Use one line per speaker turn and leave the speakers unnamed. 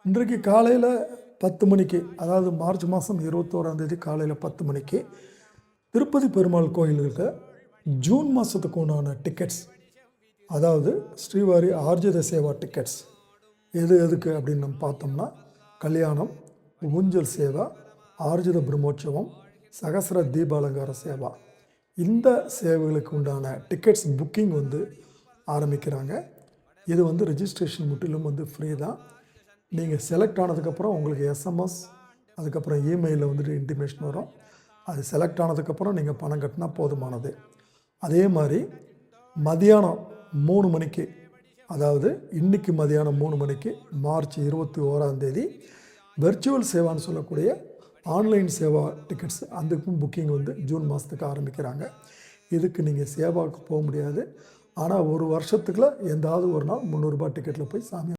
இன்றைக்கு காலையில் 10 மணிக்கு, அதாவது மார்ச் மாதம் 21ஆம் தேதி காலையில் 10 மணிக்கு திருப்பதி பெருமாள் கோயிலுக்கு ஜூன் மாதத்துக்கு உண்டான டிக்கெட்ஸ், அதாவது ஸ்ரீவாரி ஆர்ஜித சேவா டிக்கெட்ஸ் எதுக்கு அப்படின்னு நம்ம பார்த்தோம்னா, கல்யாணம், ஊஞ்சல் சேவா, ஆர்ஜித பிரம்மோற்சவம், சகசர தீபாலங்கார சேவா, இந்த சேவைகளுக்கு உண்டான டிக்கெட்ஸ் புக்கிங் ஆரம்பிக்கிறாங்க. இது ரெஜிஸ்ட்ரேஷன் முற்றிலும் ஃப்ரீ தான். நீங்கள் செலக்ட் ஆனதுக்கப்புறம் உங்களுக்கு எஸ்எம்எஸ், அதுக்கப்புறம் இமெயிலில் இன்டிமேஷன் வரும். அது செலக்ட் ஆனதுக்கப்புறம் நீங்கள் பணம் கட்டினா போதுமானது. அதே மாதிரி மதியானம் 3 மணிக்கு, அதாவது இன்றைக்கி மதியானம் 3 மணிக்கு மார்ச் 21ஆம் தேதி வெர்ச்சுவல் சேவான்னு சொல்லக்கூடிய ஆன்லைன் சேவா டிக்கெட்ஸ் அதுக்கும் புக்கிங் ஜூன் மாதத்துக்கு ஆரம்பிக்கிறாங்க. இதுக்கு நீங்கள் சேவாவுக்கு போக முடியாது. ஆனால் ஒரு வருஷத்துக்குள்ள எந்தாவது ஒரு நாள் 300 ரூபாய் டிக்கெட்டில் போய் சாமி